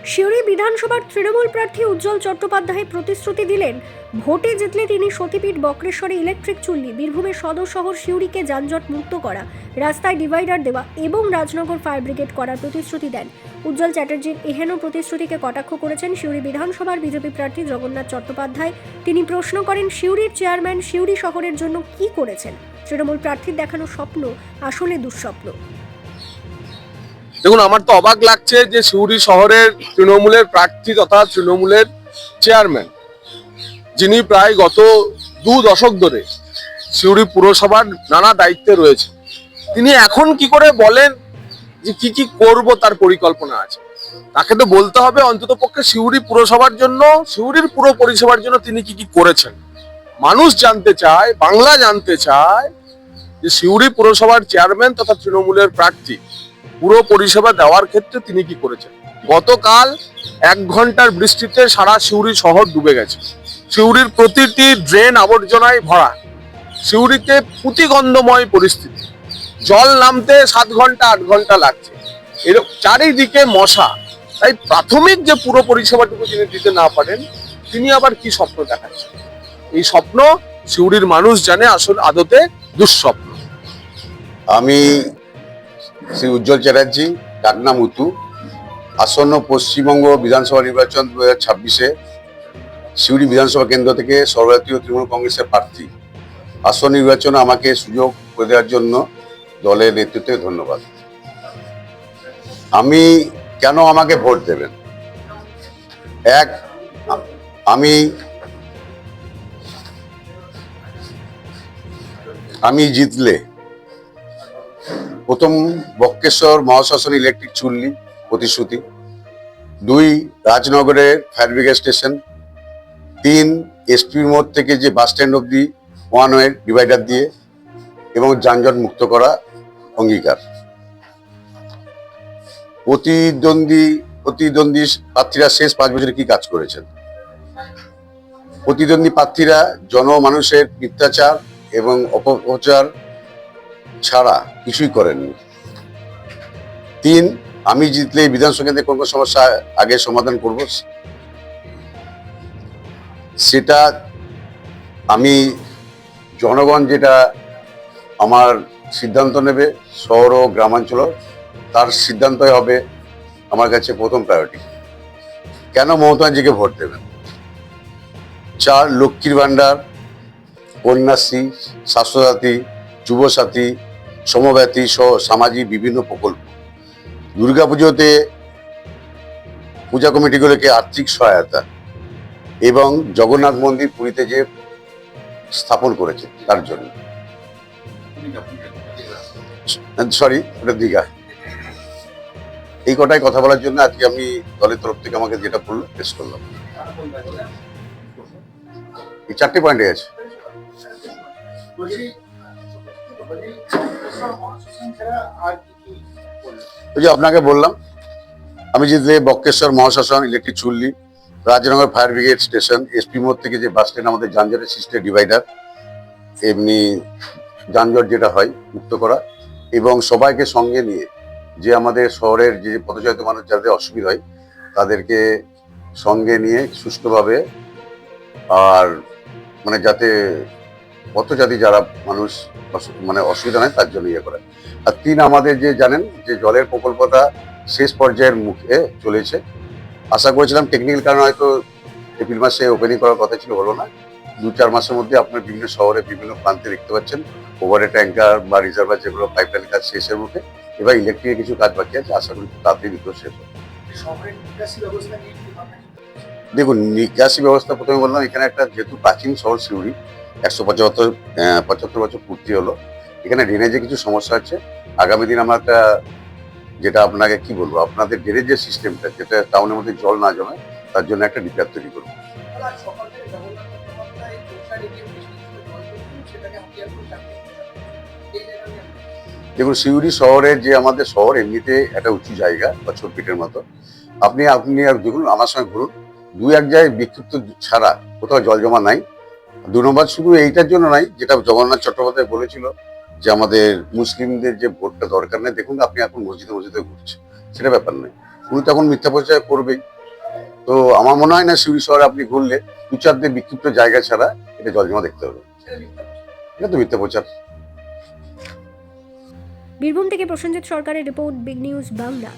সিউড়ি বিধানসভার তৃণমূল প্রার্থী উজ্জ্বল চট্টোপাধ্যায় প্রতিশ্রুতি দিলেন, ভোটে জিতলে তিনি সতীপীঠ বক্রেশ্বরে ইলেকট্রিক চুল্লি, বীরভূমের সদর শহর সিউড়িকে যানজট মুক্ত করা, রাস্তায় ডিভাইডার দেওয়া এবং রাজনগর ফায়ার ব্রিগেড করার প্রতিশ্রুতি দেন। উজ্জ্বল চ্যাটার্জির এহেন প্রতিশ্রুতিকে কটাক্ষ করেছেন সিউড়ি বিধানসভার বিজেপি প্রার্থী জগন্নাথ চট্টোপাধ্যায়। তিনি প্রশ্ন করেন, সিউড়ির চেয়ারম্যান সিউড়ি শহরের জন্য কি করেছেন? তৃণমূল প্রার্থীর দেখানো স্বপ্ন আসলে দুঃস্বপ্ন। দেখুন, আমার তো অবাক লাগছে যে সিউড়ি শহরের তৃণমূলের প্রার্থী তথা তৃণমূলের চেয়ারম্যান, যিনি প্রায় গত 2 দশক ধরে সিউড়ি পুরসভার নানা দায়িত্বে রয়েছে, তিনি এখন কি করে বলেন যে কি কি করব তার পরিকল্পনা আছে? তাকে তো বলতে হবে অন্তত পক্ষে সিউড়ি পুরসভার জন্য, সিউড়ির পুরো পরিষেবার জন্য তিনি কি কি করেছেন। মানুষ জানতে চায়, বাংলা জানতে চায় যে সিউড়ি পুরসভার চেয়ারম্যান তথা তৃণমূলের প্রার্থী পুরো পরিষেবা দেওয়ার ক্ষেত্রে তিনি কি করেছেন। গতকাল 1 ঘন্টার বৃষ্টিতে সারা সিউড়ি শহর ডুবে গেছে। সিউড়ির প্রতিটি ড্রেন আবর্জনায় ভরা, সিউড়িতে পুতিগন্ধময় পরিস্থিতি, জল নামতে 7 ঘন্টা 8 ঘন্টা লাগছে, এর চারিদিকে মশা। তাই প্রাথমিক যে পুরো পরিষেবাটুকু তিনি দিতে না পারেন, তিনি আবার কি স্বপ্ন দেখাচ্ছেন? এই স্বপ্ন সিউড়ির মানুষ জানে আসলে আদতে দুঃস্বপ্ন। আমি শ্রী উজ্জ্বল চ্যাটার্জি, ডাকনাম মুতু। আসন্ন পশ্চিমবঙ্গ বিধানসভা নির্বাচন 2026-এ সিউড়ি বিধানসভা কেন্দ্র থেকে সর্বভারতীয় তৃণমূল কংগ্রেসের প্রার্থী। আসন্ন নির্বাচনে আমাকে সুযোগ করে দেওয়ার জন্য দলের নেতৃত্বে ধন্যবাদ। আমি কেন আমাকে ভোট দেবেন? এক, আমি জিতলে প্রথম বক্রেশ্বর মহাশ্মশান ইলেকট্রিক চুল্লি প্রতিশ্রুতি, 2 রাজনগরের ফায়ার ব্রিগেড স্টেশন, 3 এসপির মোড় থেকে যে বাস স্ট্যান্ড অব্দি 1 ওয়ে ডিভাইডার দিয়ে এবং যানজট মুক্ত করা অঙ্গীকার। প্রতিদ্বন্দ্বী প্রার্থীরা শেষ 5 বছরে কি কাজ করেছেন? প্রতিদ্বন্দ্বী প্রার্থীরা জনমানুষের মিথ্যাচার এবং অপপ্রচার ছাড়া কিছুই করেননি। 3, আমি জিতলে বিধানসভা কেন্দ্রে কোন সমস্যা আগে সমাধান করব, সেটা আমি জনগণ যেটা আমার সিদ্ধান্ত নেবে, শহর ও গ্রামাঞ্চল, তার সিদ্ধান্তই হবে আমার কাছে প্রথম প্রায়োরিটি। কেন মমতা ব্যানার্জিকে ভোট দেবেন? 4, লক্ষ্মীর ভান্ডার, কন্যাশ্রী, স্বাস্থ্যসাথী, যুবসাথী, সমব্যথী সহ সামাজিক বিভিন্ন প্রকল্প, দুর্গাপুজোতে পূজা কমিটিগুলোকে আর্থিক সহায়তা এবং জগন্নাথ মন্দির পুরীতে যে স্থাপন করেছে তার জন্য, সরি ওটা দীঘা। এই কটাই কথা বলার জন্য আজকে আমি দলের তরফ থেকে আমাকে যেটা বললো পেশ করলাম। এই 4টে পয়েন্টে আছে। ওই যে আপনাকে বললাম, আমি জিতলে বক্রেশ্বর মহাশ্মশান ইলেকট্রিক চুল্লি, Rajnagar fire brigade station, SP মোড় থেকে যে বাস স্ট্যান্ড আমাদের যানজটের সৃষ্টি ডিভাইডার, এমনি যানজট যেটা হয় মুক্ত করা, এবং সবাইকে সঙ্গে নিয়ে যে আমাদের শহরের যে পথচারিত মানুষ যাদের অসুবিধা হয় তাদেরকে সঙ্গে নিয়ে সুষ্ঠুভাবে, আর মানে যাতে পথযাত্রী যারা মানুষ মানে অসুবিধা নেই তার জন্য ইয়ে করে। আর 3, আমাদের যে জানেন যে জলের প্রকল্পটা শেষ পর্যায়ের মুখে চলেছে। আশা করেছিলাম টেকনিক্যাল কারণে হয়তো এপ্রিল মাসে ওপেনিং করার কথা ছিল, হলো না। 2-4 মাসের মধ্যে আপনার বিভিন্ন শহরে বিভিন্ন প্রান্তে দেখতে পাচ্ছেন ওভারে ট্যাঙ্কার বা রিজার্ভার যেগুলো পাইপলাইন কাজ শেষের মুখে। এবার ইলেকট্রিকের কিছু কাজ বাকি আছে, আশা করি তাড়াতাড়ি নিতেও শেষ হবে। দেখুন, নিকাশি ব্যবস্থা প্রথমে বললাম, এখানে একটা যেহেতু প্রাচীন শহর সিউড়ি, 175 বছর পূর্তি হলো, এখানে ড্রেনেজে কিছু সমস্যা আছে। আগামী দিন আমরা একটা, যেটা আপনাকে কি বলবো, আপনাদের ড্রেনেজের সিস্টেমটা যেটা টাউনের মধ্যে জল না জমে তার জন্য একটা রিপেয়ার তৈরি করবো। দেখুন, সিউড়ি শহরের যে আমাদের শহর এমনিতে একটা উঁচু জায়গা বা ছোটপিটের মতো। আপনি আর দেখুন, আমার সঙ্গে ঘুরুন, 2-1 জায়গায় বিক্ষিপ্ত ছাড়া কোথাও জল জমা নাই। 2 নম্বর, শুধু এইটার জন্য নাই, যেটা জগন্নাথ চট্টোপাধ্যায় বলেছিল যে আমাদের মুসলিমদের যে ভোটটা দরকার নেই, দেখুন আপনি এখন মসজিদে ঘুরছে, সেটা ব্যাপার নেই। উনি তখন মিথ্যা প্রচার করবেই। তো আমার মনে হয় না সিউড়ি শহরে আপনি ঘুরলে বিচারদের বিক্ষিপ্ত জায়গা ছাড়া এটা জলজমা দেখতে হবে। এটা তো মিথ্যা প্রচার। বীরভূম থেকে প্রসেনজিৎ সরকারের রিপোর্ট, বিগ নিউজ বাংলা।